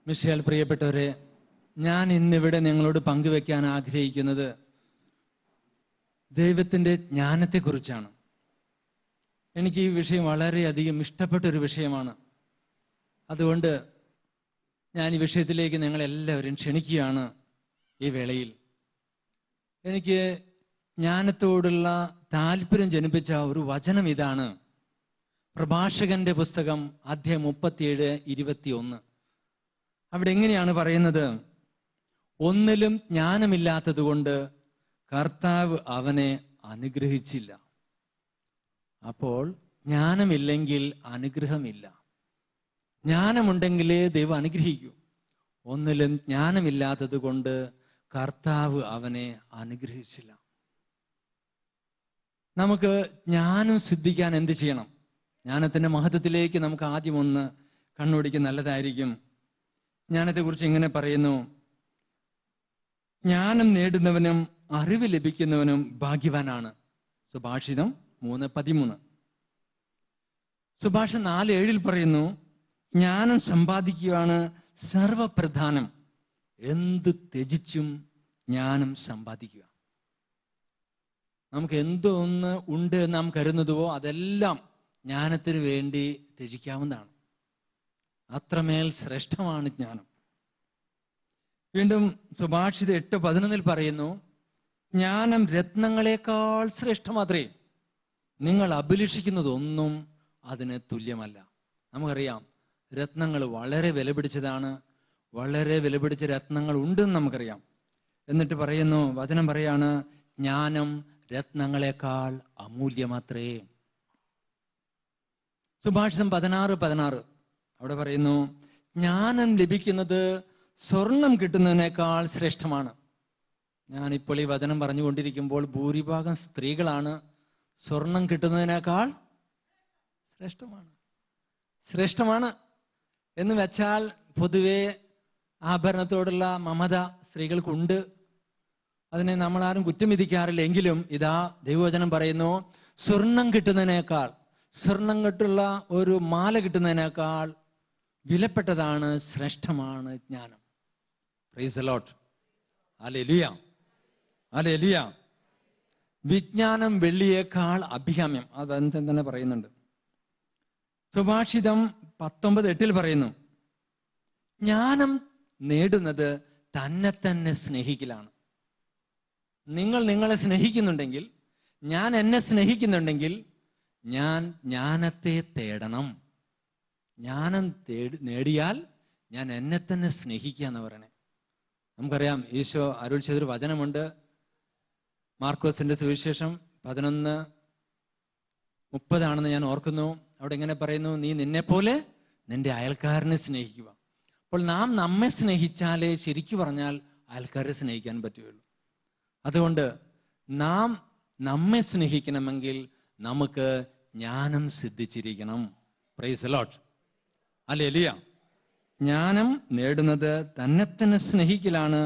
മിശേൽ പ്രിയപ്പെട്ടവരെ, ഞാൻ ഇന്നിവിടെ നിങ്ങളോട് പങ്കുവെക്കാൻ ആഗ്രഹിക്കുന്നത് ദൈവത്തിൻ്റെ ജ്ഞാനത്തെക്കുറിച്ചാണ്. എനിക്ക് ഈ വിഷയം വളരെയധികം ഇഷ്ടപ്പെട്ടൊരു വിഷയമാണ്. അതുകൊണ്ട് ഞാൻ ഈ വിഷയത്തിലേക്ക് നിങ്ങളെല്ലാവരും ക്ഷണിക്കുകയാണ്. ഈ വേളയിൽ എനിക്ക് ജ്ഞാനത്തോടുള്ള താല്പര്യം ജനിപ്പിച്ച ഒരു വചനം ഇതാണ്. പ്രഭാഷകന്റെ പുസ്തകം അധ്യായം 37:21. അവിടെ എങ്ങനെയാണ് പറയുന്നത്? ഒന്നിലും ജ്ഞാനമില്ലാത്തത് കൊണ്ട് കർത്താവ് അവനെ അനുഗ്രഹിച്ചില്ല. അപ്പോൾ ജ്ഞാനമില്ലെങ്കിൽ അനുഗ്രഹമില്ല. ജ്ഞാനമുണ്ടെങ്കിലേ ദൈവം അനുഗ്രഹിക്കൂ. ഒന്നിലും ജ്ഞാനമില്ലാത്തത് കൊണ്ട് കർത്താവ് അവനെ അനുഗ്രഹിച്ചില്ല. നമുക്ക് ജ്ഞാനം സിദ്ധിക്കാൻ എന്ത് ചെയ്യണം? ജ്ഞാനത്തിൻ്റെ മഹത്വത്തിലേക്ക് നമുക്ക് ആദ്യം ഒന്ന് കണ്ണോടിക്ക് നല്ലതായിരിക്കും. ജ്ഞാനത്തെക്കുറിച്ച് ഇങ്ങനെ പറയുന്നു: ജ്ഞാനം നേടുന്നവനും അറിവ് ലഭിക്കുന്നവനും ഭാഗ്യവാനാണ്. സുഭാഷിതം 3:13. സുഭാഷിതം 4:7 പറയുന്നു: ജ്ഞാനം സമ്പാദിക്കുകയാണ് സർവപ്രധാനം, എന്ത് ത്യജിച്ചും ജ്ഞാനം സമ്പാദിക്കുക. നമുക്ക് എന്തൊന്ന് ഉണ്ട് എന്ന് നാം കരുതുന്നുവോ അതെല്ലാം ജ്ഞാനത്തിന് വേണ്ടി ത്യജിക്കാവുന്നതാണ്. അത്രമേൽ ശ്രേഷ്ഠമാണ് ജ്ഞാനം. വീണ്ടും സുഭാഷിതം 8:11 പറയുന്നു: ജ്ഞാനം രത്നങ്ങളെക്കാൾ ശ്രേഷ്ഠമാത്രേ, നിങ്ങൾ അഭിലഷിക്കുന്നതൊന്നും അതിന് തുല്യമല്ല. നമുക്കറിയാം, രത്നങ്ങൾ വളരെ വിലപിടിച്ചതാണ്. വളരെ വിലപിടിച്ച രത്നങ്ങൾ ഉണ്ടെന്ന് നമുക്കറിയാം. എന്നിട്ട് പറയുന്നു, വചനം പറയാണ്, ജ്ഞാനം രത്നങ്ങളെക്കാൾ അമൂല്യമാത്രേ. സുഭാഷിതം 16:16 അവിടെ പറയുന്നു: ജ്ഞാനം ലഭിക്കുന്നത് സ്വർണം കിട്ടുന്നതിനേക്കാൾ ശ്രേഷ്ഠമാണ്. ഞാനിപ്പോൾ ഈ വചനം പറഞ്ഞുകൊണ്ടിരിക്കുമ്പോൾ ഭൂരിഭാഗം സ്ത്രീകളാണ്. സ്വർണം കിട്ടുന്നതിനേക്കാൾ ശ്രേഷ്ഠമാണ് എന്ന് വെച്ചാൽ പൊതുവെ ആഭരണത്തോടുള്ള മമത സ്ത്രീകൾക്കുണ്ട്. അതിനെ നമ്മളാരും കുറ്റം വിധിക്കാറില്ല. എങ്കിലും ഇതാ ദൈവവചനം പറയുന്നു, സ്വർണം കിട്ടുന്നതിനേക്കാൾ, സ്വർണം കിട്ടുള്ള ഒരു മാല കിട്ടുന്നതിനേക്കാൾ വിലപ്പെട്ടതാണ്, ശ്രേഷ്ഠമാണ് ജ്ഞാനം. Price the lord. ഹല്ലേലൂയ, ഹല്ലേലൂയ. വിജ്ഞാനം വെള്ളിയേക്കാൾ അഭികാമ്യം. അത് തന്നെ പറയുന്നുണ്ട്. സുഭാഷിതം 19:8 പറയുന്നു: ജ്ഞാനം നേടുന്നത് തന്നെ സ്നേഹിക്കലാണ്. നിങ്ങൾ നിങ്ങളെ സ്നേഹിക്കുന്നുണ്ടെങ്കിൽ, ഞാൻ എന്നെ സ്നേഹിക്കുന്നുണ്ടെങ്കിൽ, ഞാൻ ജ്ഞാനത്തെ തേടണം. ജ്ഞാനം നേടിയാൽ ഞാൻ എന്നെ തന്നെ സ്നേഹിക്കുക എന്ന് പറയണേ. നമുക്കറിയാം, ഈശോ അരുൾ ചെയ്തൊരു വചനമുണ്ട്. മാർക്കോസിന്റെ സുവിശേഷം 11:30 ഞാൻ ഓർക്കുന്നു. അവിടെ ഇങ്ങനെ പറയുന്നു: നീ നിന്നെപ്പോലെ നിന്റെ അയൽക്കാരനെ സ്നേഹിക്കുക. അപ്പോൾ നാം നമ്മെ സ്നേഹിച്ചാലേ ശരിക്കു പറഞ്ഞാൽ അയൽക്കാരെ സ്നേഹിക്കാൻ പറ്റുകയുള്ളൂ. അതുകൊണ്ട് നാം നമ്മെ സ്നേഹിക്കണമെങ്കിൽ നമുക്ക് ജ്ഞാനം സിദ്ധിച്ചിരിക്കണം. Praise the lord. ഹല്ലേലൂയ. ജ്ഞാനം നേടുന്നത് തന്നെ സ്നേഹിക്കലാണ്.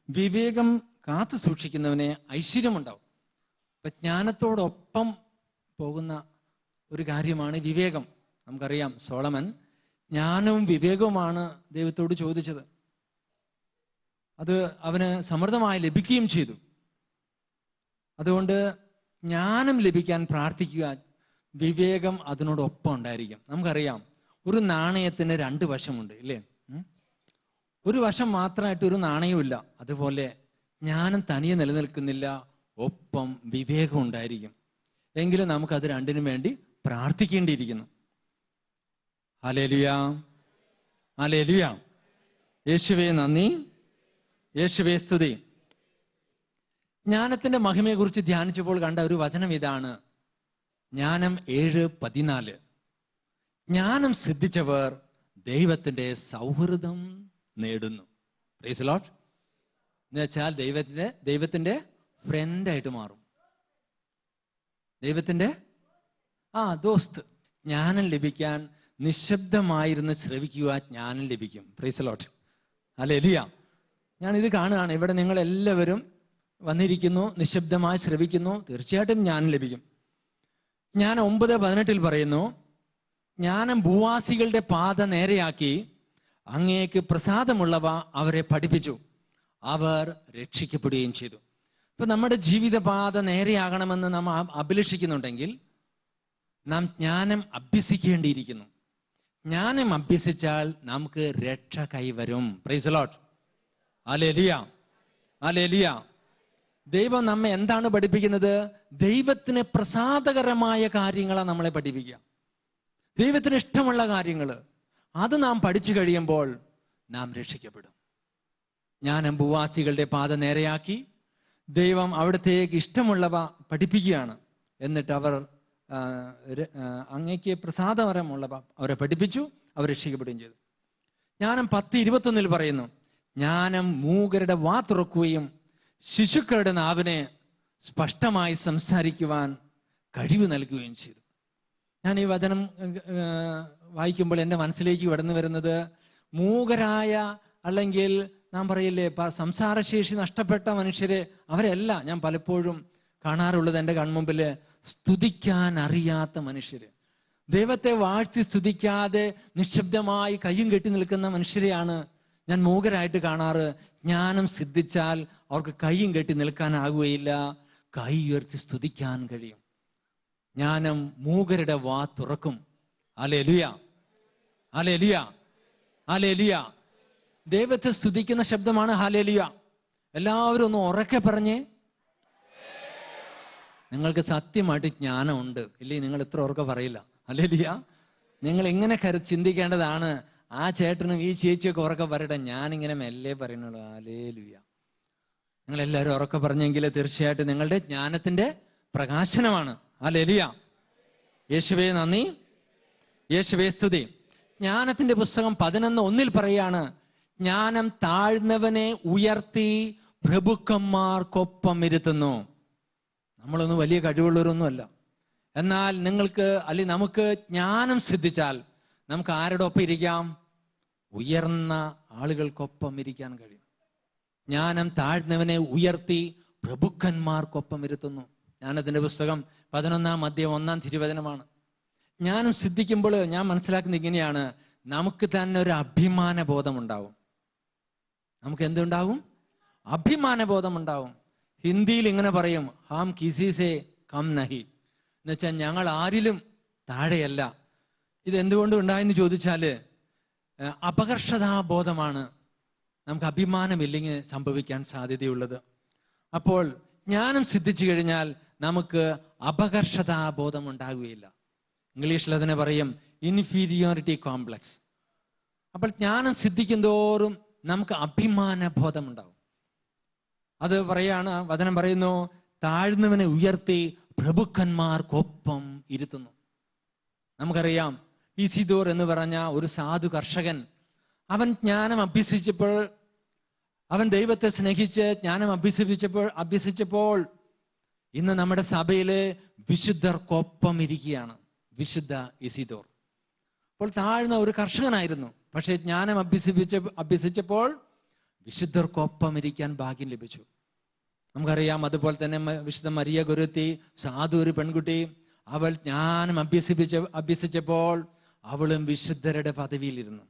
വിവേകം കാത്തു സൂക്ഷിക്കുന്നവനെ ഐശ്വര്യമുണ്ടാവും. അപ്പൊ ജ്ഞാനത്തോടൊപ്പം പോകുന്ന ഒരു കാര്യമാണ് വിവേകം. നമുക്കറിയാം, സോളമൻ ജ്ഞാനവും വിവേകവുമാണ് ദൈവത്തോട് ചോദിച്ചത്. അത് അവന് സമൃദ്ധമായി ലഭിക്കുകയും ചെയ്തു. അതുകൊണ്ട് ജ്ഞാനം ലഭിക്കാൻ പ്രാർത്ഥിക്കുക, വിവേകം അതിനോടൊപ്പം ഉണ്ടായിരിക്കും. നമുക്കറിയാം, ഒരു നാണയത്തിന് 2 വശമുണ്ട്, ഇല്ലേ? ഒരു വശം മാത്രമായിട്ട് ഒരു നാണയവും. അതുപോലെ ജ്ഞാനം തനിയെ നിലനിൽക്കുന്നില്ല, ഒപ്പം വിവേകം ഉണ്ടായിരിക്കും. എങ്കിലും നമുക്കത് രണ്ടിനും വേണ്ടി പ്രാർത്ഥിക്കേണ്ടിയിരിക്കുന്നു. Hallelujah, hallelujah. യേശുവേ നന്ദി, യേശുവേ സ്തുതി. ജ്ഞാനത്തിന്റെ മഹിമയെക്കുറിച്ച് ധ്യാനിച്ചപ്പോൾ കണ്ട ഒരു വചനം ഇതാണ്. ജ്ഞാനം 7:14. ജ്ഞാനം സിദ്ധിച്ചവർ ദൈവത്തിന്റെ സൗഹൃദം നേടുന്നു. Price the Lord. എന്ന് വെച്ചാൽ ദൈവത്തിന്റെ ഫ്രണ്ടായിട്ട് മാറും. ദൈവത്തിന്റെ ദോസ്ത്. ജ്ഞാനം ലഭിക്കാൻ നിശബ്ദമായിരുന്ന് ശ്രവിക്കുക, ജ്ഞാനം ലഭിക്കും. Price the lord. ഹല്ലേലൂയ. ഞാനിത് കാണുകയാണ്. ഇവിടെ നിങ്ങൾ എല്ലാവരും വന്നിരിക്കുന്നു, നിശബ്ദമായി ശ്രവിക്കുന്നു. തീർച്ചയായിട്ടും ജ്ഞാനം ലഭിക്കും. ഞാൻ 9:18 പറയുന്നു: ജ്ഞാനം ഭൂവാസികളുടെ പാത നേരെയാക്കി അങ്ങേക്ക് പ്രസാദമുള്ളവ അവരെ പഠിപ്പിച്ചു. അവർ രക്ഷിക്കപ്പെടുകയും ചെയ്തു. ഇപ്പൊ നമ്മുടെ ജീവിതപാത നേരെയാകണമെന്ന് നാം അഭിലഷിക്കുന്നുണ്ടെങ്കിൽ നാം ജ്ഞാനം അഭ്യസിക്കേണ്ടിയിരിക്കുന്നു. ജ്ഞാനം അഭ്യസിച്ചാൽ നമുക്ക് രക്ഷ കൈവരും. Praise the lord. ഹല്ലേലൂയ, ഹല്ലേലൂയ. ദൈവം നമ്മെ എന്താണ് പഠിപ്പിക്കുന്നത്? ദൈവത്തിന് പ്രസാദകരമായ കാര്യങ്ങളാണ് നമ്മളെ പഠിപ്പിക്കുക. ദൈവത്തിന് ഇഷ്ടമുള്ള കാര്യങ്ങൾ. അത് നാം പഠിച്ചു കഴിയുമ്പോൾ നാം രക്ഷിക്കപ്പെടും. ജ്ഞാനം ഭൂവാസികളുടെ പാത നേരെയാക്കി ദൈവം അവിടത്തേക്ക് ഇഷ്ടമുള്ളവ പഠിപ്പിക്കുകയാണ്. എന്നിട്ട് അവർ അങ്ങേക്ക് പ്രസാദകരമുള്ളവ അവരെ പഠിപ്പിച്ചു, അവർ രക്ഷിക്കപ്പെടുകയും ചെയ്തു. ജ്ഞാനം 10:21 പറയുന്നു, ജ്ഞാനം മൂകരുടെ വാ തുറക്കുകയും ശിശുക്കളുടെ നാവിനെ സ്പഷ്ടമായി സംസാരിക്കുവാൻ കഴിവ് നൽകുകയും ചെയ്തു. ഞാൻ ഈ വചനം വായിക്കുമ്പോൾ എൻ്റെ മനസ്സിലേക്ക് കടന്നു വരുന്നത് മൂകരായ, അല്ലെങ്കിൽ നാം പറയില്ലേ സംസാരശേഷി നഷ്ടപ്പെട്ട മനുഷ്യരെ, അവരല്ല ഞാൻ പലപ്പോഴും കാണാറുള്ളത് എൻ്റെ കൺമുമ്പിൽ. സ്തുതിക്കാൻ അറിയാത്ത മനുഷ്യര്, ദൈവത്തെ വാഴ്ത്തി സ്തുതിക്കാതെ നിശബ്ദമായി കയ്യും കെട്ടി നിൽക്കുന്ന മനുഷ്യരെയാണ് ഞാൻ മൂകരായിട്ട് കാണാറ്. ജ്ഞാനം സിദ്ധിച്ചാൽ അവർക്ക് കയ്യും കെട്ടി നിൽക്കാനാകുകയില്ല, കൈ ഉയർത്തി സ്തുതിക്കാൻ കഴിയും. ജ്ഞാനം മൂകരുടെ വാ തുറക്കും. Hallelujah, hallelujah, hallelujah. ദൈവത്തെ സ്തുതിക്കുന്ന ശബ്ദമാണ് ഹല്ലേലൂയ. എല്ലാവരും ഒന്ന് ഉറക്കെ പറഞ്ഞേ. നിങ്ങൾക്ക് സത്യമായിട്ട് ജ്ഞാനമുണ്ട് ഇല്ലേ? നിങ്ങൾ ഇത്ര ഉറക്കെ പറയില്ല. ഹല്ലേലൂയ. നിങ്ങൾ ഇങ്ങനെ ചിന്തിക്കേണ്ടതാണ്. ആ ചേട്ടനും ഈ ചേച്ചിയൊക്കെ ഉറക്കെ പറയട്ടെ, ഞാനിങ്ങനെ മെല്ലെ പറയുന്നുള്ളൂ. ഹല്ലേലൂയ. നിങ്ങളെല്ലാവരും ഉറക്കെ പറഞ്ഞെങ്കിൽ തീർച്ചയായിട്ടും നിങ്ങളുടെ ജ്ഞാനത്തിന്റെ പ്രകാശനമാണ്. ഹല്ലേലൂയ. യേശുവേ നന്ദി, യേശുവേ സ്തുതി. ജ്ഞാനത്തിന്റെ പുസ്തകം 11:1 പറയാണ്, ജ്ഞാനം താഴ്ന്നവനെ ഉയർത്തി പ്രഭുക്കന്മാർക്കൊപ്പം ഇരുത്തുന്നു. നമ്മളൊന്നും വലിയ കഴിവുള്ളവരൊന്നുമല്ല. എന്നാൽ നിങ്ങൾക്ക് അല്ലെങ്കിൽ നമുക്ക് ജ്ഞാനം സിദ്ധിച്ചാൽ നമുക്ക് ആരുടെ ഒപ്പം ഇരിക്കാം? ഉയർന്ന ആളുകൾക്കൊപ്പം ഇരിക്കാൻ കഴിയും. ജ്ഞാനം താഴ്ന്നവനെ ഉയർത്തി പ്രഭുക്കന്മാർക്കൊപ്പം ഇരുത്തുന്നു. ജ്ഞാനത്തിന്റെ പുസ്തകം 11:1 ജ്ഞാനം സിദ്ധിക്കുമ്പോൾ ഞാൻ മനസ്സിലാക്കുന്നത് ഇങ്ങനെയാണ്, നമുക്ക് തന്നെ ഒരു അഭിമാന ബോധം ഉണ്ടാവും. നമുക്ക് എന്തുണ്ടാവും? അഭിമാന ബോധം ഉണ്ടാവും. ഹിന്ദിയിൽ ഇങ്ങനെ പറയും, ഹാം കിസിസെ കം നഹി, എന്നുവെച്ചാൽ ഞങ്ങൾ ആരിലും താഴെയല്ല. ഇത് എന്തുകൊണ്ട് ഉണ്ടായെന്ന് ചോദിച്ചാൽ അപകർഷതാബോധമാണ് നമുക്ക് അഭിമാനമില്ലെങ്കിൽ സംഭവിക്കാൻ സാധ്യതയുള്ളത്. അപ്പോൾ ജ്ഞാനം സിദ്ധിച്ചു കഴിഞ്ഞാൽ നമുക്ക് അപകർഷതാബോധം ഉണ്ടാകുകയില്ല. ഇംഗ്ലീഷിൽ അതിനെ പറയും ഇൻഫീരിയോറിറ്റി കോംപ്ലക്സ്. അപ്പോൾ ജ്ഞാനം സിദ്ധിക്കും തോറും നമുക്ക് അഭിമാന ബോധം ഉണ്ടാവും. അത് പറയാണ്, വചനം പറയുന്നു, താഴ്ന്നവനെ ഉയർത്തി പ്രഭുക്കന്മാർക്കൊപ്പം ഇരുത്തുന്നു. നമുക്കറിയാം ഇസിദോർ എന്ന് പറഞ്ഞ ഒരു സാധു കർഷകൻ, അവൻ ജ്ഞാനം അഭ്യസിച്ചപ്പോൾ, അവൻ ദൈവത്തെ സ്നേഹിച്ച് ജ്ഞാനം അഭ്യസിച്ചപ്പോൾ ഇന്ന് നമ്മുടെ സഭയില് വിശുദ്ധർക്കൊപ്പം ഇരിക്കുകയാണ്. വിശുദ്ധ ഇസിദോർ അപ്പോൾ താഴ്ന്ന ഒരു കർഷകനായിരുന്നു, പക്ഷെ ജ്ഞാനം അഭ്യസിച്ചപ്പോൾ വിശുദ്ധർക്കൊപ്പം ഇരിക്കാൻ ഭാഗ്യം ലഭിച്ചു. നമുക്കറിയാം അതുപോലെ തന്നെ വിശുദ്ധ മരിയ ഗുരുത്തി, സാധു ഒരു പെൺകുട്ടി, അവൾ ജ്ഞാനം അഭ്യസിച്ചപ്പോൾ അവളും വിശുദ്ധരുടെ പദവിയിലിരുന്നു.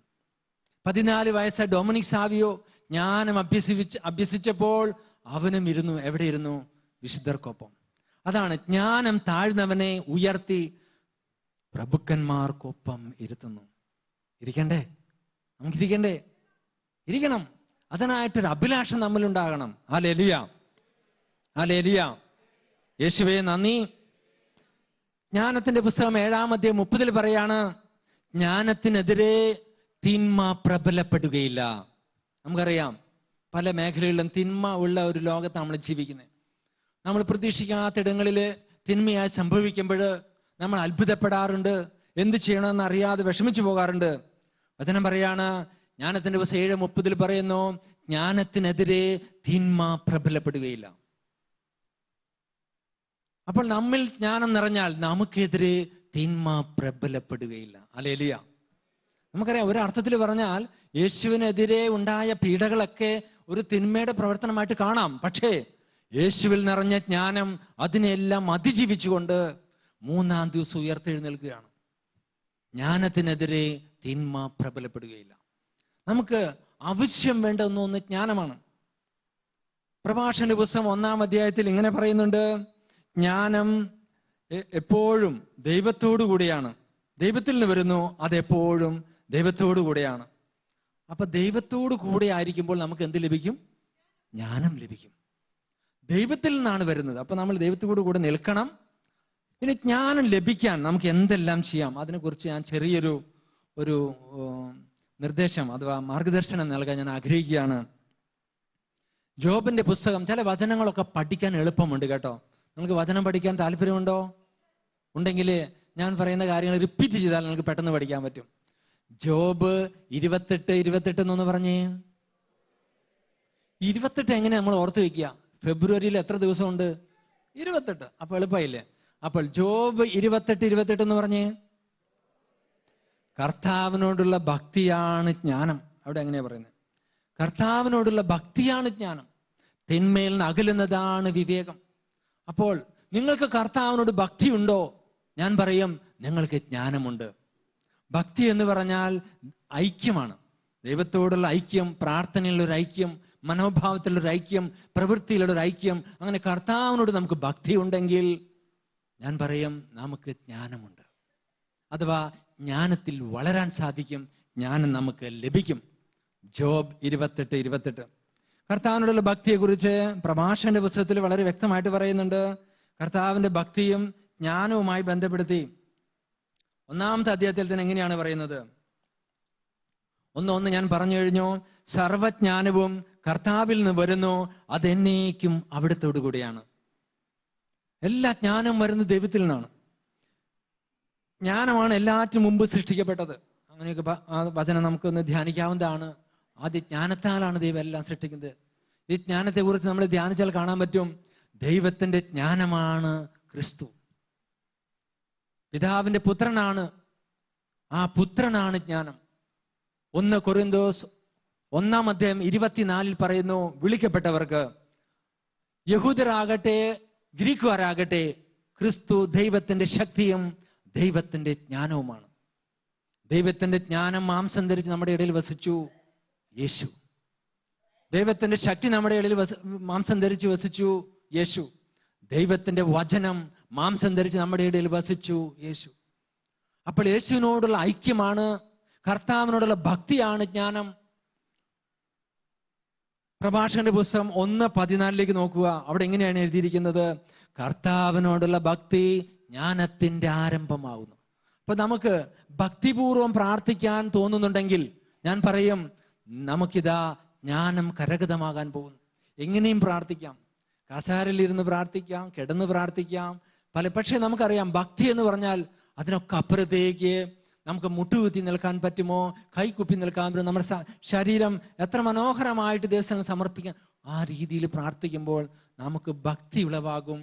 14 വയസ്സായ ഡൊമിനിക് സാവിയോ ജ്ഞാനം അഭ്യസിച്ചപ്പോൾ അവനും ഇരുന്നു. എവിടെ ഇരുന്നു? വിശുദ്ധർക്കൊപ്പം. അതാണ് ജ്ഞാനം താഴ്ന്നവനെ ഉയർത്തി പ്രഭുക്കന്മാർക്കൊപ്പം ഇരുത്തുന്നു. ഇരിക്കണ്ടേ? നമുക്കിരിക്കണ്ടേ? ഇരിക്കണം. അതിനായിട്ടൊരു അഭിലാഷം നമ്മളുണ്ടാകണം. Hallelujah, hallelujah. യേശുവേ നന്ദി. ജ്ഞാനത്തിന്റെ പുസ്തകം 7:30 പറയാണ്, ജ്ഞാനത്തിനെതിരെ തിന്മ പ്രബലപ്പെടുകയില്ല. നമുക്കറിയാം പല മേഖലകളിലും തിന്മ ഉള്ള ഒരു ലോകത്ത് നമ്മൾ ജീവിക്കുന്നത്. നമ്മൾ പ്രതീക്ഷിക്കാത്തിടങ്ങളിൽ തിന്മയായി സംഭവിക്കുമ്പോൾ നമ്മൾ അത്ഭുതപ്പെടാറുണ്ട്, എന്ത് ചെയ്യണമെന്ന് അറിയാതെ വിഷമിച്ചു പോകാറുണ്ട്. വചനം പറയാണ്, ജ്ഞാനത്തിന്റെ പുസ്തകം 7:30 പറയുന്നു, ജ്ഞാനത്തിനെതിരെ തിന്മ പ്രബലപ്പെടുകയില്ല. അപ്പോൾ നമ്മിൽ ജ്ഞാനം നിറഞ്ഞാൽ നമുക്കെതിരെ തിന്മ പ്രബലപ്പെടുകയില്ല. ഹല്ലേലൂയ. നമുക്കറിയാം, ഒരർത്ഥത്തിൽ പറഞ്ഞാൽ യേശുവിനെതിരെ ഉണ്ടായ പീഡകളൊക്കെ ഒരു തിന്മയുടെ പ്രവർത്തനമായിട്ട് കാണാം. പക്ഷേ യേശുവിൽ നിറഞ്ഞ ജ്ഞാനം അതിനെല്ലാം അതിജീവിച്ചുകൊണ്ട് 3-ാം ദിവസം ഉയർത്തെഴുന്നേൽക്കുകയാണ്. ജ്ഞാനത്തിനെതിരെ തിന്മ പ്രബലപ്പെടുകയില്ല. നമുക്ക് ആവശ്യം വേണ്ട ഒന്ന് ജ്ഞാനമാണ്. പ്രഭാഷണ പുസ്തകം 1-ാം അധ്യായത്തിൽ ഇങ്ങനെ പറയുന്നുണ്ട്, ജ്ഞാനം എപ്പോഴും ദൈവത്തോടു കൂടിയാണ്. ദൈവത്തിൽ നിന്ന് വരുന്നു, അതെപ്പോഴും ദൈവത്തോടു കൂടെയാണ്. അപ്പൊ ദൈവത്തോടു കൂടെ ആയിരിക്കുമ്പോൾ നമുക്ക് എന്ത് ലഭിക്കും? ജ്ഞാനം ലഭിക്കും. ദൈവത്തിൽ നിന്നാണ് വരുന്നത്. അപ്പൊ നമ്മൾ ദൈവത്തോടു കൂടെ നിൽക്കണം. ഇനി ജ്ഞാനം ലഭിക്കാൻ നമുക്ക് എന്തെല്ലാം ചെയ്യാം, അതിനെക്കുറിച്ച് ഞാൻ ചെറിയൊരു നിർദ്ദേശം അഥവാ മാർഗദർശനം നൽകാൻ ഞാൻ ആഗ്രഹിക്കുകയാണ്. ജോബിന്റെ പുസ്തകം, ചില വചനങ്ങളൊക്കെ പഠിക്കാൻ എളുപ്പമുണ്ട് കേട്ടോ. നിങ്ങൾക്ക് വചനം പഠിക്കാൻ താല്പര്യമുണ്ടോ? ഉണ്ടെങ്കിൽ ഞാൻ പറയുന്ന കാര്യങ്ങൾ റിപ്പീറ്റ് ചെയ്താൽ നിങ്ങൾക്ക് പെട്ടെന്ന് പഠിക്കാൻ പറ്റും. ജോബ് 28 എന്നൊന്ന് പറഞ്ഞേ. 28 എങ്ങനെ നമ്മൾ ഓർത്ത് വെക്കുക? ഫെബ്രുവരിയിൽ എത്ര ദിവസമുണ്ട്? 28. അപ്പൊ എളുപ്പമായില്ലേ? അപ്പോൾ ജോബ് 28 എന്ന് പറഞ്ഞേ. കർത്താവിനോടുള്ള ഭക്തിയാണ് ജ്ഞാനം. അവിടെ എങ്ങനെയാ പറയുന്നത്? കർത്താവിനോടുള്ള ഭക്തിയാണ് ജ്ഞാനം, തിന്മയിൽ നിന്ന് അകലുന്നതാണ് വിവേകം. അപ്പോൾ നിങ്ങൾക്ക് കർത്താവിനോട് ഭക്തി ഉണ്ടോ? ഞാൻ പറയും നിങ്ങൾക്ക് ജ്ഞാനമുണ്ട്. ഭക്തി എന്ന് പറഞ്ഞാൽ ഐക്യമാണ്, ദൈവത്തോടുള്ള ഐക്യം, പ്രാർത്ഥനയിലൊരു ഐക്യം, മനോഭാവത്തിലൊരു ഐക്യം, പ്രവൃത്തിയിലൊരു ഐക്യം. അങ്ങനെ കർത്താവിനോട് നമുക്ക് ഭക്തി ഉണ്ടെങ്കിൽ ഞാൻ പറയും നമുക്ക് ജ്ഞാനമുണ്ട്, അഥവാ ജ്ഞാനത്തിൽ വളരാൻ സാധിക്കും, ജ്ഞാനം നമുക്ക് ലഭിക്കും. ജോബ് 28 കർത്താവിനോടുള്ള ഭക്തിയെക്കുറിച്ച് പ്രഭാഷണന്റെ പുസ്തകത്തിൽ വളരെ വ്യക്തമായിട്ട് പറയുന്നുണ്ട്. കർത്താവിന്റെ ഭക്തിയും ജ്ഞാനവുമായി ബന്ധപ്പെടുത്തി 1-ാമത്തെ അധ്യായത്തിൽ തന്നെ എങ്ങനെയാണ് പറയുന്നത്? 1:1 ഞാൻ പറഞ്ഞു കഴിഞ്ഞു. സർവജ്ഞാനവും കർത്താവിൽ നിന്ന് വരുന്നു, അതെന്നേക്കും അവിടുത്തോടു കൂടിയാണ്. എല്ലാ ജ്ഞാനവും വരുന്നത് ദൈവത്തിൽ നിന്നാണ്. ജ്ഞാനമാണ് എല്ലാറ്റിനും മുമ്പ് സൃഷ്ടിക്കപ്പെട്ടത്. അങ്ങനെയൊക്കെ ആ വചനം നമുക്കൊന്ന് ധ്യാനിക്കാവുന്നതാണ്. ആദ്യ ജ്ഞാനത്താലാണ് ദൈവം എല്ലാം സൃഷ്ടിക്കുന്നത്. ഈ ജ്ഞാനത്തെ കുറിച്ച് നമ്മൾ ധ്യാനിച്ചാൽ കാണാൻ പറ്റും, ദൈവത്തിന്റെ ജ്ഞാനമാണ് ക്രിസ്തു. പിതാവിന്റെ പുത്രനാണ്, ആ പുത്രനാണ് ജ്ഞാനം. 1 കൊരിന്തോസ് 1-ാം അധ്യായം 24 പറയുന്നു, വിളിക്കപ്പെട്ടവർക്ക്, യഹൂദരാകട്ടെ ഗ്രീക്കുകാരാകട്ടെ, ക്രിസ്തു ദൈവത്തിന്റെ ശക്തിയും ദൈവത്തിന്റെ ജ്ഞാനവുമാണ്. ദൈവത്തിന്റെ ജ്ഞാനം മാംസം ധരിച്ച് നമ്മുടെ ഇടയിൽ വസിച്ചു യേശു. ദൈവത്തിന്റെ ശക്തി നമ്മുടെ ഇടയിൽ മാംസം ധരിച്ച് വസിച്ചു യേശു. ദൈവത്തിന്റെ വചനം മാംസം ധരിച്ച് നമ്മുടെ ഇടയിൽ വസിച്ചു യേശു. അപ്പോൾ യേശുവിനോടുള്ള ഐക്യമാണ്, കർത്താവിനോടുള്ള ഭക്തിയാണ് ജ്ഞാനം. പ്രഭാഷകന്റെ പുസ്തകം 1:14 നോക്കുക. അവിടെ എങ്ങനെയാണ് എഴുതിയിരിക്കുന്നത്? കർത്താവിനോടുള്ള ഭക്തി ജ്ഞാനത്തിന്റെ ആരംഭമാകുന്നു. അപ്പൊ നമുക്ക് ഭക്തിപൂർവം പ്രാർത്ഥിക്കാൻ തോന്നുന്നുണ്ടെങ്കിൽ ഞാൻ പറയും, നമുക്കിതാ ജ്ഞാനം കരഗതമാകാൻ പോകുന്നു. എങ്ങനെയും പ്രാർത്ഥിക്കാം, കസാരയിലിരുന്ന് പ്രാർത്ഥിക്കാം, കിടന്ന് പ്രാർത്ഥിക്കാം. പക്ഷേ നമുക്കറിയാം, ഭക്തി എന്ന് പറഞ്ഞാൽ അതിനൊക്കെ അപ്പുറത്തേക്ക് നമുക്ക് മുട്ടുകുത്തി നിൽക്കാൻ പറ്റുമോ? കൈകുപ്പി നിൽക്കാൻ പറ്റുമോ? നമ്മുടെ ശരീരം എത്ര മനോഹരമായിട്ട് ദൈവത്തിന് സമർപ്പിക്കാൻ, ആ രീതിയിൽ പ്രാർത്ഥിക്കുമ്പോൾ നമുക്ക് ഭക്തി ഉളവാകും,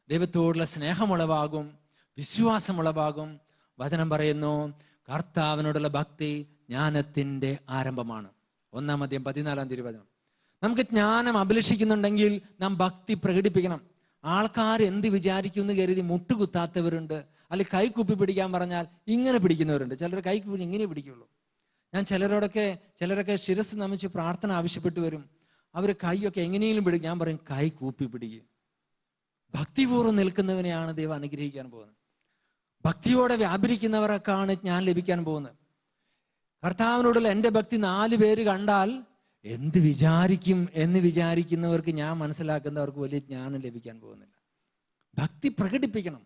ദൈവത്തോടുള്ള സ്നേഹമുളവാകും, വിശ്വാസമുളവാകും. വചനം പറയുന്നു, കർത്താവിനോടുള്ള ഭക്തി ജ്ഞാനത്തിന്റെ ആരംഭമാണ്. 1-ാം അധ്യായം 14-ാം തിരുവചനം. നമുക്ക് ജ്ഞാനം അഭിലഷിക്കുന്നുണ്ടെങ്കിൽ നാം ഭക്തി പ്രകടിപ്പിക്കണം. ആൾക്കാർ എന്ത് വിചാരിക്കുമെന്ന് കരുതി മുട്ടുകുത്താത്തവരുണ്ട്, അല്ലെങ്കിൽ കൈക്കുപ്പി പിടിക്കാൻ പറഞ്ഞാൽ ഇങ്ങനെ പിടിക്കുന്നവരുണ്ട്. ചിലർ കൈക്കുപ്പി ഇങ്ങനെ പിടിക്കുള്ളൂ. ഞാൻ ചിലരൊക്കെ ശിരസ് നമിച്ച് പ്രാർത്ഥന ആവശ്യപ്പെട്ടു വരും. അവർ കൈയൊക്കെ എങ്ങനെയെങ്കിലും പിടിക്കും. ഞാൻ പറയും, കൈ കൂപ്പി പിടിക്കുക. ഭക്തിപൂർവ്വം നിൽക്കുന്നവനെയാണ് ദൈവം അനുഗ്രഹിക്കാൻ പോകുന്നത്. ഭക്തിയോടെ വ്യാപരിക്കുന്നവർക്കാണ് ജ്ഞാനം ലഭിക്കാൻ പോകുന്നത്. കർത്താവിനോടുള്ള എൻ്റെ ഭക്തി 4 പേര് കണ്ടാൽ എന്ത് വിചാരിക്കും എന്ന് വിചാരിക്കുന്നവർക്ക് ഞാൻ മനസ്സിലാക്കുന്നവർക്ക് വലിയ ജ്ഞാനം ലഭിക്കാൻ പോകുന്നില്ല. ഭക്തി പ്രകടിപ്പിക്കണം.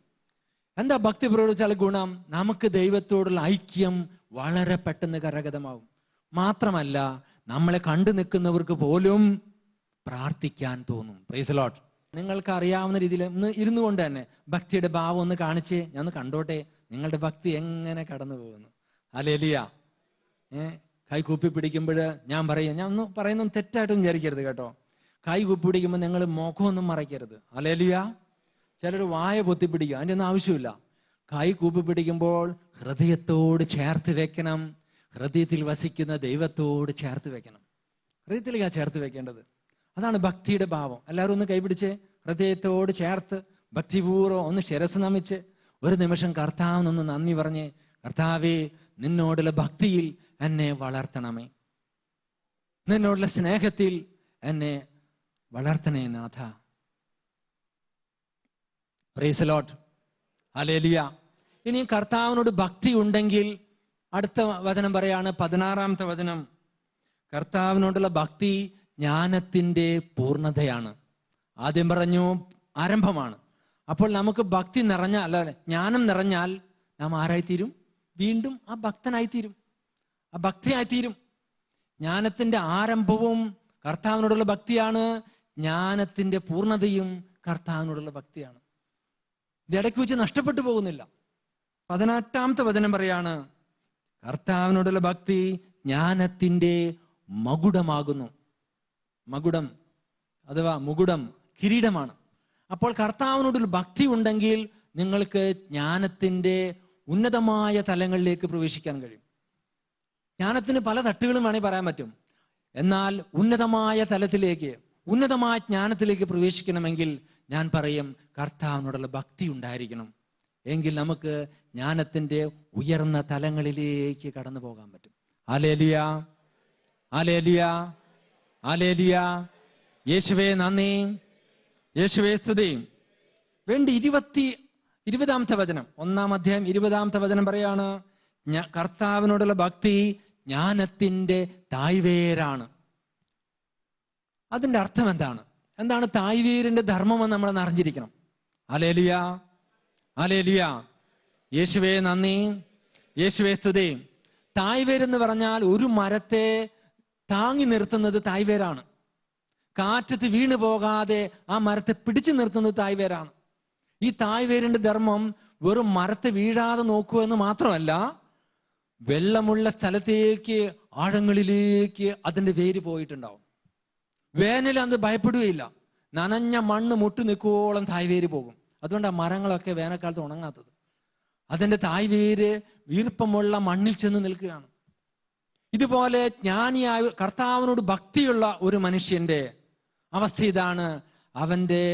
എന്താ ഭക്തി പ്രകടിപ്പിച്ചാൽ ഗുണം? നമുക്ക് ദൈവത്തോടുള്ള ഐക്യം വളരെ പെട്ടെന്ന് കരഗതമാവും. മാത്രമല്ല, നമ്മളെ കണ്ടു നിൽക്കുന്നവർക്ക് പോലും പ്രാർത്ഥിക്കാൻ തോന്നും. Price the Lord. നിങ്ങൾക്ക് അറിയാവുന്ന രീതിയിൽ ഒന്ന് ഇരുന്നു കൊണ്ട് തന്നെ ഭക്തിയുടെ ഭാവം ഒന്ന് കാണിച്ച് ഞാൻ ഒന്ന് കണ്ടോട്ടെ നിങ്ങളുടെ ഭക്തി എങ്ങനെ കടന്നു പോകുന്നു. ഹല്ലേലൂയ. കൈ കൂപ്പി പിടിക്കുമ്പോൾ ഞാൻ ഒന്ന് പറയുന്നത് തെറ്റായിട്ടും വിചാരിക്കരുത് കേട്ടോ. കൈ കൂപ്പി പിടിക്കുമ്പോൾ നിങ്ങൾ മുഖമൊന്നും മറയ്ക്കരുത്. ഹല്ലേലൂയ. ചിലർ വായ പൊത്തി പിടിക്കും, അതിൻ്റെ ഒന്നും ആവശ്യമില്ല. കൈ കൂപ്പി പിടിക്കുമ്പോൾ ഹൃദയത്തോട് ചേർത്ത് വെക്കണം. ഹൃദയത്തിൽ വസിക്കുന്ന ദൈവത്തോട് ചേർത്ത് വെക്കണം. ഹൃദയത്തിലേക്കാ ചേർത്ത് വെക്കേണ്ടത്. അതാണ് ഭക്തിയുടെ ഭാവം. എല്ലാവരും ഒന്ന് കൈപിടിച്ച് ഹൃദയത്തോട് ചേർത്ത് ഭക്തിപൂർവ്വം ഒന്ന് ശിരസ് നമിച്ച് ഒരു നിമിഷം കർത്താവിനൊന്ന് നന്ദി പറഞ്ഞ്, കർത്താവേ, നിന്നോടുള്ള ഭക്തിയിൽ എന്നെ വളർത്തണമേ. നിന്നോടുള്ള സ്നേഹത്തിൽ എന്നെ വളർത്തണേ നാഥ. Price the lord. ഹല്ലേലൂയ. ഇനി കർത്താവിനോട് ഭക്തി ഉണ്ടെങ്കിൽ അടുത്ത വചനം പറയാണ്, 16-ാമത്തെ വചനം. കർത്താവിനോടുള്ള ഭക്തി ജ്ഞാനത്തിന്റെ പൂർണ്ണതയാണ്. ആദ്യം പറഞ്ഞു ആരംഭമാണ്. അപ്പോൾ നമുക്ക് ഭക്തി നിറഞ്ഞാൽ, ജ്ഞാനം നിറഞ്ഞാൽ നാം ആരായിത്തീരും? വീണ്ടും ആ ഭക്തനായിത്തീരും, ആ ഭക്തയായിത്തീരും. ജ്ഞാനത്തിന്റെ ആരംഭവും കർത്താവിനോടുള്ള ഭക്തിയാണ്, ജ്ഞാനത്തിന്റെ പൂർണ്ണതയും കർത്താവിനോടുള്ള ഭക്തിയാണ്. ഇത് ഇടയ്ക്ക് വെച്ച് നഷ്ടപ്പെട്ടു പോകുന്നില്ല. 18-ാമത്തെ വചനം പറയാണ്, കർത്താവിനോടുള്ള ഭക്തി ജ്ഞാനത്തിന്റെ മകുടമാകുന്നു. മകുടം അഥവാ മുകുടം, കിരീടമാണ്. അപ്പോൾ കർത്താവിനോടുള്ള ഭക്തി ഉണ്ടെങ്കിൽ നിങ്ങൾക്ക് ജ്ഞാനത്തിന്റെ ഉന്നതമായ തലങ്ങളിലേക്ക് പ്രവേശിക്കാൻ കഴിയും. ജ്ഞാനത്തിന് പല തട്ടുകളും വേണമെങ്കിൽ പറയാൻ പറ്റും. എന്നാൽ ഉന്നതമായ തലത്തിലേക്ക്, ഉന്നതമായ ജ്ഞാനത്തിലേക്ക് പ്രവേശിക്കണമെങ്കിൽ ഞാൻ പറയും കർത്താവിനോടുള്ള ഭക്തി ഉണ്ടായിരിക്കണം. എങ്കിൽ നമുക്ക് ജ്ഞാനത്തിന്റെ ഉയർന്ന തലങ്ങളിലേക്ക് കടന്നു പോകാൻ പറ്റും. Hallelujah, hallelujah, hallelujah. യേശുവേ നന്ദി, യേശുവേ സ്തുതി. വേണ്ടി 20-ാമത്തെ വചനം, 1-ാം അധ്യായം 20-ാമത്തെ വചനം പറയാണ്, കർത്താവിനോടുള്ള ഭക്തി ജ്ഞാനത്തിന്റെ തായ്വേരാണ്. അതിന്റെ അർത്ഥം എന്താണ്? എന്താണ് തായ്വേരിന്റെ ധർമ്മമെന്ന് നമ്മൾ അറിഞ്ഞിരിക്കണം. Hallelujah, hallelujah. യേശുവേ നന്ദി, യേശുവേ സ്തുതി. തായ്വേരെന്ന് പറഞ്ഞാൽ ഒരു മരത്തെ താങ്ങി നിർത്തുന്നത് തായ്വേരാണ്. കാറ്റത്ത് വീണു പോകാതെ ആ മരത്തെ പിടിച്ചു നിർത്തുന്നത് തായ്വേരാണ്. ഈ തായ്വേരിന്റെ ധർമ്മം വെറും മരത്തെ വീഴാതെ നോക്കുക എന്ന് മാത്രമല്ല, വെള്ളമുള്ള സ്ഥലത്തേക്ക്, ആഴങ്ങളിലേക്ക് അതിന്റെ വേര് പോയിട്ടുണ്ടാവും. വേനൽ അത് ഭയപ്പെടുകയില്ല. നനഞ്ഞ മണ്ണ് മുട്ടി നിൽക്കുവോളം തായ്വേര് പോകും. അതുകൊണ്ട് ആ മരങ്ങളൊക്കെ വേനൽക്കാലത്ത് ഉണങ്ങാത്തത്. അതിന്റെ തായ്വേര് ഈർപ്പമുള്ള മണ്ണിൽ ചെന്ന് നിൽക്കുകയാണ്. ഇതുപോലെ ജ്ഞാനിയായ, കർത്താവിനോട് ഭക്തിയുള്ള ഒരു മനുഷ്യന്റെ അവസ്ഥ ഇതാണ്. അവന്റെ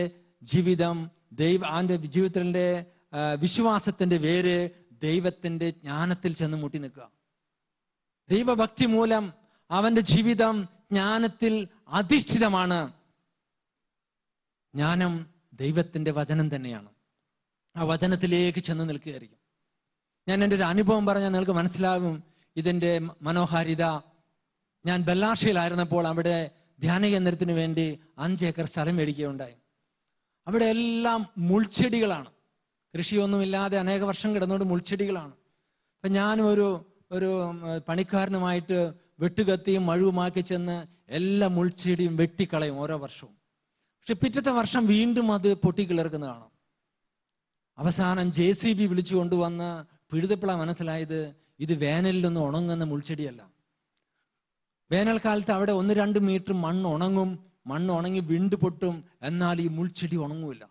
ജീവിതം അവന്റെ ജീവിതത്തിന്റെ വിശ്വാസത്തിന്റെ വേര് ദൈവത്തിന്റെ ജ്ഞാനത്തിൽ ചെന്ന് മുട്ടി നിൽക്കുക. ദൈവഭക്തി മൂലം അവന്റെ ജീവിതം ജ്ഞാനത്തിൽ അധിഷ്ഠിതമാണ്. ജ്ഞാനം ദൈവത്തിന്റെ വചനം തന്നെയാണ്. ആ വചനത്തിലേക്ക് ചെന്ന് നിൽക്കുകയായിരിക്കും. ഞാൻ എൻ്റെ ഒരു അനുഭവം പറഞ്ഞാൽ നിങ്ങൾക്ക് മനസ്സിലാകും ഇതിന്റെ മനോഹാരിത. ഞാൻ ബെല്ലാഷയിലായിരുന്നപ്പോൾ അവിടെ ധ്യാന കേന്ദ്രത്തിന് വേണ്ടി 5 ഏക്കർ സ്ഥലം മേടിക്കുകയുണ്ടായി. അവിടെ എല്ലാം മുൾച്ചെടികളാണ്. കൃഷിയൊന്നുമില്ലാതെ അനേക വർഷം കിടന്നുകൊണ്ട് മുൾച്ചെടികളാണ്. അപ്പം ഞാനും ഒരു പണിക്കാരനുമായിട്ട് വെട്ടുകത്തിയും മഴുവുമാക്കി ചെന്ന് എല്ലാ മുൾച്ചെടിയും വെട്ടിക്കളയും ഓരോ വർഷവും. പക്ഷെ പിറ്റത്തെ വർഷം വീണ്ടും അത് പൊട്ടിക്കിളിർക്കുന്നതാണ്. അവസാനം JCB വിളിച്ചു കൊണ്ടുവന്ന് പിഴുതപ്പോഴാണ് മനസ്സിലായത് ഇത് വേനലിലൊന്നും ഉണങ്ങുന്ന മുൾച്ചെടിയല്ല. വേനൽക്കാലത്ത് അവിടെ 1-2 മീറ്റർ മണ്ണ് ഉണങ്ങും, മണ്ണ് ഉണങ്ങി വിണ്ടു പൊട്ടും, എന്നാൽ ഈ മുൾച്ചെടി ഉണങ്ങൂല.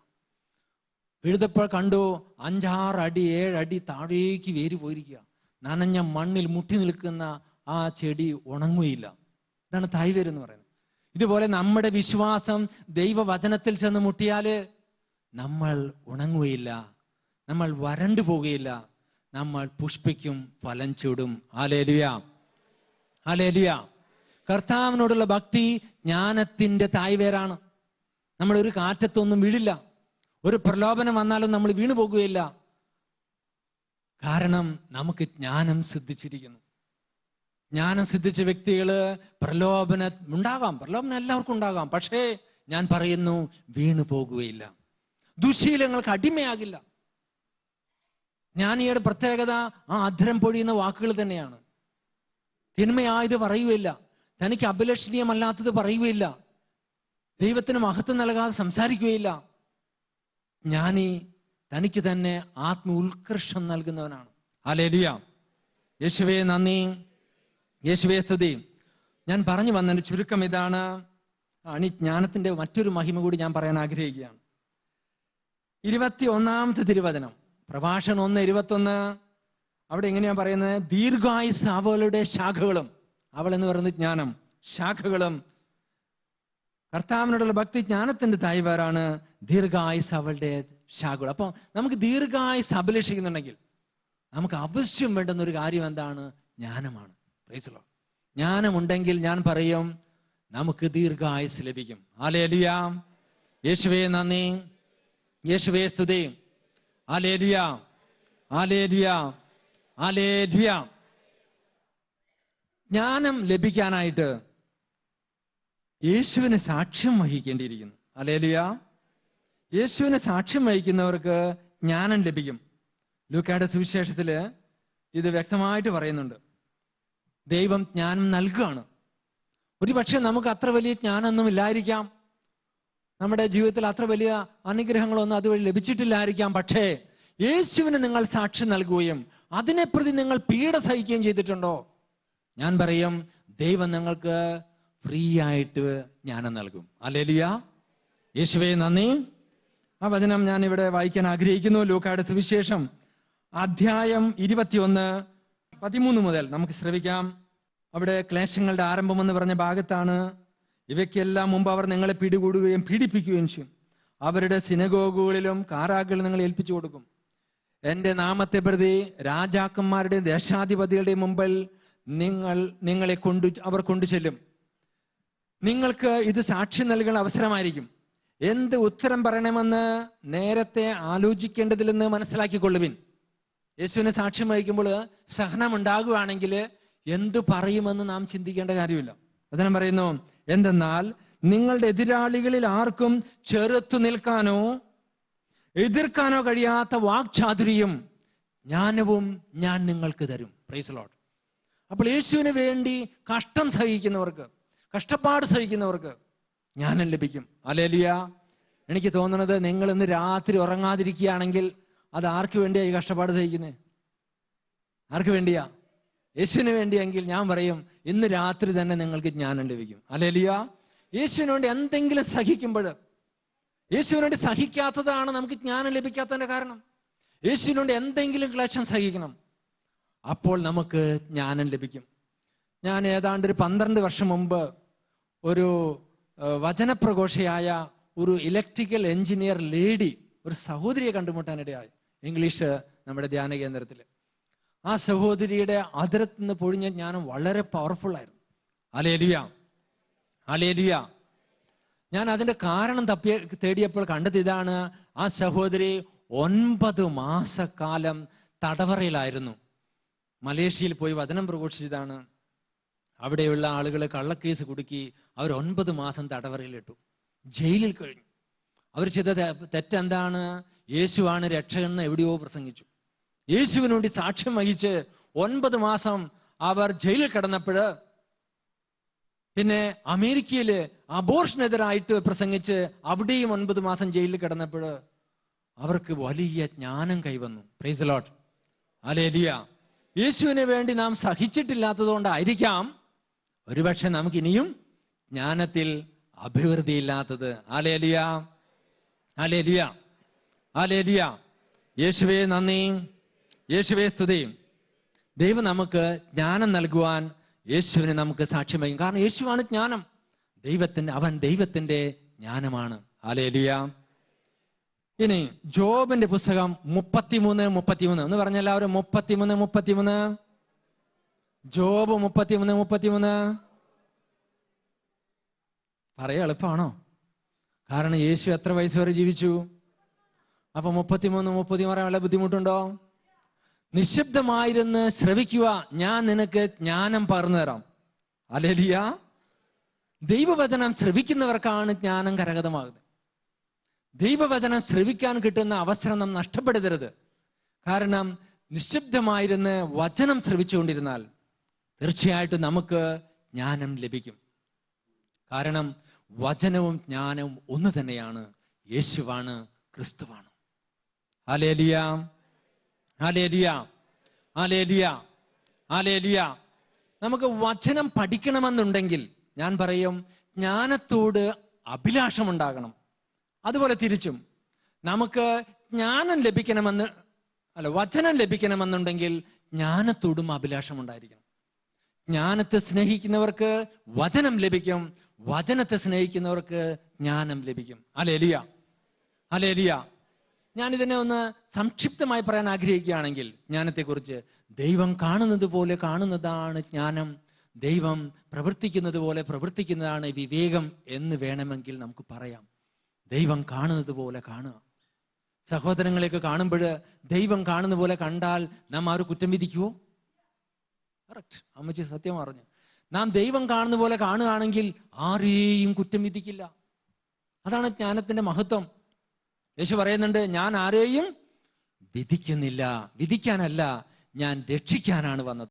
പിഴുതപ്പോൾ കണ്ടു 5-6 അടി 7 അടി താഴേക്ക് വേര് പോയിരിക്കുക. നനഞ്ഞ മണ്ണിൽ മുട്ടി നിൽക്കുന്ന ആ ചെടി ഉണങ്ങുകയില്ല. ഇതാണ് തായ്വേര് എന്ന് പറയുന്നത്. ഇതുപോലെ നമ്മുടെ വിശ്വാസം ദൈവവചനത്തിൽ ചെന്ന് മുട്ടിയാല് നമ്മൾ ഉണങ്ങുകയില്ല, നമ്മൾ വരണ്ടു പോകുകയില്ല, നമ്മൾ പുഷ്പിക്കും, ഫലം ചൂടും. ഹല്ലേലൂയ, ഹല്ലേലൂയ. കർത്താവിനോടുള്ള ഭക്തി ജ്ഞാനത്തിന്റെ തായ്വേരാണ്. നമ്മൾ ഒരു കാറ്റത്തൊന്നും വീഴില്ല, ഒരു പ്രലോഭനം വന്നാലും നമ്മൾ വീണു പോകുകയില്ല. കാരണം നമുക്ക് ജ്ഞാനം സിദ്ധിച്ചിരിക്കുന്നു. ജ്ഞാനം സിദ്ധിച്ച വ്യക്തികള് പ്രലോഭനം എല്ലാവർക്കും ഉണ്ടാകാം. പക്ഷേ ഞാൻ പറയുന്നു, വീണു പോകുകയില്ല, ദുശീലങ്ങൾക്ക് അടിമയാകില്ല. ജ്ഞാനിയുടെ പ്രത്യേകത ആ അധരം പൊഴിയുന്ന വാക്കുകൾ തന്നെയാണ്. തിന്മയായത് പറയുകയില്ല, തനിക്ക് അഭിലഷണീയമല്ലാത്തത് പറയുകയില്ല, ദൈവത്തിന് മഹത്വം നൽകാതെ സംസാരിക്കുകയില്ല. ജ്ഞാനി തനിക്ക് തന്നെ ആത്മ ഉത്കർഷം നൽകുന്നവനാണ്. ഹല്ലേലൂയ. യേശുവേ നന്ദി, യേശുവേ സ്തുതി. ഞാൻ പറഞ്ഞു വന്നതിന്റെ ചുരുക്കം ഇതാണ്. ഈ ജ്ഞാനത്തിന്റെ മറ്റൊരു മഹിമ കൂടി ഞാൻ പറയാൻ ആഗ്രഹിക്കുകയാണ്. 21-ാമത്തെ തിരുവചനം, പ്രഭാഷണം 1:21. അവിടെ എങ്ങനെയാ പറയുന്നത്? ദീർഘായുസ് അവളുടെ ശാഖകളും, അവൾ എന്ന് പറയുന്നത് ജ്ഞാനം, ശാഖകളും. കർത്താവിനോടുള്ള ഭക്തി ജ്ഞാനത്തിന്റെ തായ്വാറാണ്, ദീർഘായുസ് അവളുടെ ശാഖകൾ. അപ്പൊ നമുക്ക് ദീർഘായുസ് അഭിലഷിക്കുന്നുണ്ടെങ്കിൽ നമുക്ക് ആവശ്യം വേണ്ടുന്ന ഒരു കാര്യം എന്താണ്? ജ്ഞാനമാണ്. Price the Lord. ജ്ഞാനമുണ്ടെങ്കിൽ ഞാൻ പറയും നമുക്ക് ദീർഘായുസ് ലഭിക്കും. ഹല്ലേലൂയ. യേശുവേ നന്ദി, യേശുവേ സ്തുതി. Hallelujah, hallelujah, hallelujah. ജ്ഞാനം ലഭിക്കാനായിട്ട് യേശുവിന് സാക്ഷ്യം വഹിക്കേണ്ടിയിരിക്കുന്നു. ഹല്ലേലൂയ. യേശുവിന് സാക്ഷ്യം വഹിക്കുന്നവർക്ക് ജ്ഞാനം ലഭിക്കും. ലൂക്കായുടെ സുവിശേഷത്തില് ഇത് വ്യക്തമായിട്ട് പറയുന്നുണ്ട്. ദൈവം ജ്ഞാനം നൽകുകയാണ്. ഒരുപക്ഷെ നമുക്ക് അത്ര വലിയ ജ്ഞാനമൊന്നും ഇല്ലായിരിക്കാം, നമ്മുടെ ജീവിതത്തിൽ അത്ര വലിയ അനുഗ്രഹങ്ങളൊന്നും അതുവഴി ലഭിച്ചിട്ടില്ലായിരിക്കാം. പക്ഷേ യേശുവിന് നിങ്ങൾ സാക്ഷ്യം നൽകുകയും അതിനെ പ്രതി നിങ്ങൾ പീഡ സഹിക്കുകയും ചെയ്തിട്ടുണ്ടോ? ഞാൻ പറയും, ദൈവം നിങ്ങൾക്ക് ഫ്രീ ആയിട്ട് ജ്ഞാനം നൽകും. ഹല്ലേലൂയ. യേശുവേ നന്ദി. ആ വചനം ഞാൻ ഇവിടെ വായിക്കാൻ ആഗ്രഹിക്കുന്നു. ലൂക്കായുടെ സുവിശേഷം അധ്യായം 21:13 മുതൽ നമുക്ക് ശ്രവിക്കാം. അവിടെ ക്ലേശങ്ങളുടെ ആരംഭം എന്ന് പറഞ്ഞ ഭാഗത്താണ്. ഇവയ്ക്കെല്ലാം മുമ്പ് അവർ നിങ്ങളെ പിടികൂടുകയും പീഡിപ്പിക്കുകയും ചെയ്യും. അവരുടെ സിനഗോഗുകളിലും കാരാഗുകളിലും നിങ്ങൾ ഏൽപ്പിച്ചു കൊടുക്കും. എൻ്റെ നാമത്തെ പ്രതി രാജാക്കന്മാരുടെയും ദേശാധിപതികളുടെയും മുമ്പിൽ നിങ്ങളെ അവർ കൊണ്ടുചെല്ലും. നിങ്ങൾക്ക് ഇത് സാക്ഷ്യം നൽകുന്ന അവസരമായിരിക്കും. എന്ത് ഉത്തരം പറയണമെന്ന് നേരത്തെ ആലോചിക്കേണ്ടതില്ലെന്ന് മനസ്സിലാക്കിക്കൊള്ളുവിൻ. യേശുവിനെ സാക്ഷ്യം വഹിക്കുമ്പോൾ സഹനം ഉണ്ടാകുകയാണെങ്കിൽ എന്തു പറയുമെന്ന് നാം ചിന്തിക്കേണ്ട കാര്യമില്ല. വചനം പറയുന്നു, എന്തെന്നാൽ നിങ്ങളുടെ എതിരാളികളിൽ ആർക്കും ചെറുത്തു നിൽക്കാനോ എതിർക്കാനോ കഴിയാത്ത വാക്ചാതുര്യം ജ്ഞാനവും ഞാൻ നിങ്ങൾക്ക് തരും. Praise lord. അപ്പോൾ യേശുവിന് വേണ്ടി കഷ്ടം സഹിക്കുന്നവർക്ക്, കഷ്ടപ്പാട് സഹിക്കുന്നവർക്ക് ജ്ഞാനം ലഭിക്കും. ഹല്ലേലൂയ. എനിക്ക് തോന്നുന്നത്, നിങ്ങൾ ഇന്ന് രാത്രി ഉറങ്ങാതിരിക്കുകയാണെങ്കിൽ അത് ആർക്ക് വേണ്ടിയാ ഈ കഷ്ടപ്പാട് സഹിക്കുന്നത്? ആർക്ക് വേണ്ടിയാ? യേശുവിന് വേണ്ടിയെങ്കിൽ ഞാൻ പറയും, ഇന്ന് രാത്രി തന്നെ നിങ്ങൾക്ക് ജ്ഞാനം ലഭിക്കും. ഹല്ലേലൂയ. യേശുവിന് വേണ്ടി എന്തെങ്കിലും സഹിക്കുമ്പോൾ, യേശുവിന് വേണ്ടി സഹിക്കാത്തതാണ് നമുക്ക് ജ്ഞാനം ലഭിക്കാത്തതിന്റെ കാരണം. യേശുവിന് വേണ്ടി എന്തെങ്കിലും ക്ലേശം സഹിക്കണം, അപ്പോൾ നമുക്ക് ജ്ഞാനം ലഭിക്കും. ഞാൻ ഏതാണ്ട് ഒരു 12 വർഷം മുമ്പ് ഒരു വചനപ്രഘോഷയായ ഒരു ഇലക്ട്രിക്കൽ എഞ്ചിനീയർ ലേഡി, ഒരു സഹോദരിയെ കണ്ടുമുട്ടാനിടയായി ഇംഗ്ലീഷ് നമ്മുടെ ധ്യാന കേന്ദ്രത്തിൽ. ആ സഹോദരിയുടെ അതിരത്ത് നിന്ന് പൊഴിഞ്ഞ ജ്ഞാനം വളരെ പവർഫുൾ ആയിരുന്നു. Hallelujah, hallelujah. ഞാൻ അതിന്റെ കാരണം തേടിയപ്പോൾ കണ്ടത് ഇതാണ്. ആ സഹോദരി 9 മാസക്കാലം തടവറയിലായിരുന്നു. മലേഷ്യയിൽ പോയി വചനം പ്രഘോഷിച്ചതാണ്. അവിടെയുള്ള ആളുകളെ കള്ളക്കേസ് കുടുക്കി അവർ 9 മാസം തടവറയിലിട്ടു, ജയിലിൽ കഴിഞ്ഞു. അവർ ചെയ്ത തെറ്റെന്താണ്? യേശുവാണ് രക്ഷകനെന്ന് എവിടെയോ പ്രസംഗിച്ചു. യേശുവിന് വേണ്ടി സാക്ഷ്യം വഹിച്ച് 9 മാസം അവർ ജയിലിൽ കിടന്നപ്പോൾ, പിന്നെ അമേരിക്കയിൽ അബോർഷനെതിരായിട്ട് പ്രസംഗിച്ച് അവിടെയും 9 മാസം ജയിലിൽ കിടന്നപ്പോൾ അവർക്ക് വലിയ ജ്ഞാനം കൈവന്നു. Price the lord, hallelujah. യേശുവിന് വേണ്ടി നാം സഹിച്ചിട്ടില്ലാത്തത് കൊണ്ടായിരിക്കാം ഒരുപക്ഷെ നമുക്ക് ഇനിയും ജ്ഞാനത്തിൽ അഭിവൃദ്ധി ഇല്ലാത്തത്. Hallelujah, hallelujah, hallelujah. യേശുവേ നന്ദി, യേശുവേ സ്തുതി. ദൈവം നമുക്ക് ജ്ഞാനം നൽകുവാൻ യേശുവിനെ നമുക്ക് സാക്ഷ്യം വഹിക്കും. കാരണം യേശുവാണ് ജ്ഞാനം. അവൻ ദൈവത്തിന്റെ ജ്ഞാനമാണ്. ഹല്ലേലൂയ. ഇനി ജോബിന്റെ പുസ്തകം 33:33 എന്ന് പറഞ്ഞ എല്ലാവരും 33:33. ജോബ് 33:33 പറയാ എളുപ്പമാണോ? കാരണം യേശു എത്ര വയസ്സ് വരെ ജീവിച്ചു? അപ്പൊ 33:33 വല്ല ബുദ്ധിമുട്ടുണ്ടോ? നിശബ്ദമായിരുന്ന് ശ്രവിക്കുക, ഞാൻ നിനക്ക് ജ്ഞാനം പകർന്നു തരാം. ഹല്ലേലൂയ. ദൈവവചനം ശ്രവിക്കുന്നവർക്കാണ് ജ്ഞാനം കരഗതമാകുന്നത്. ദൈവവചനം ശ്രവിക്കാൻ കിട്ടുന്ന അവസരം നാം നഷ്ടപ്പെടുത്തരുത്. കാരണം നിശബ്ദമായിരുന്ന് വചനം ശ്രവിച്ചുകൊണ്ടിരുന്നാൽ തീർച്ചയായിട്ടും നമുക്ക് ജ്ഞാനം ലഭിക്കും. കാരണം വചനവും ജ്ഞാനവും ഒന്ന് തന്നെയാണ്. യേശുവാണ്, ക്രിസ്തുവാണ്. Hallelujah, hallelujah, hallelujah, hallelujah. നമുക്ക് വചനം പഠിക്കണമെന്നുണ്ടെങ്കിൽ ഞാൻ പറയും, ജ്ഞാനത്തോട് അഭിലാഷമുണ്ടാകണം. അതുപോലെ തിരിച്ചും നമുക്ക് വചനം ലഭിക്കണമെന്നുണ്ടെങ്കിൽ ജ്ഞാനത്തോടും അഭിലാഷമുണ്ടായിരിക്കണം. ജ്ഞാനത്തെ സ്നേഹിക്കുന്നവർക്ക് വചനം ലഭിക്കും, വചനത്തെ സ്നേഹിക്കുന്നവർക്ക് ജ്ഞാനം ലഭിക്കും. Hallelujah, hallelujah. ഞാനിതിനെ ഒന്ന് സംക്ഷിപ്തമായി പറയാൻ ആഗ്രഹിക്കുകയാണെങ്കിൽ, ജ്ഞാനത്തെക്കുറിച്ച് ദൈവം കാണുന്നത് പോലെ കാണുന്നതാണ് ജ്ഞാനം. ദൈവം പ്രവർത്തിക്കുന്നത് പോലെ പ്രവർത്തിക്കുന്നതാണ് വിവേകം എന്ന് വേണമെങ്കിൽ നമുക്ക് പറയാം. ദൈവം കാണുന്നത് പോലെ കാണുക. സഹോദരങ്ങളെയൊക്കെ കാണുമ്പോൾ ദൈവം കാണുന്ന പോലെ കണ്ടാൽ നാം ആരും കുറ്റം വിധിക്കുവോ? കറക്റ്റ്, അമ്മച്ചി സത്യം പറഞ്ഞു. നാം ദൈവം കാണുന്ന പോലെ കാണുകയാണെങ്കിൽ ആരെയും കുറ്റം വിധിക്കില്ല. അതാണ് ജ്ഞാനത്തിന്റെ മഹത്വം. യേശു പറയുന്നുണ്ട്, ഞാൻ ആരെയും വിധിക്കുന്നില്ല, വിധിക്കാനല്ല, ഞാൻ രക്ഷിക്കാനാണ് വന്നത്.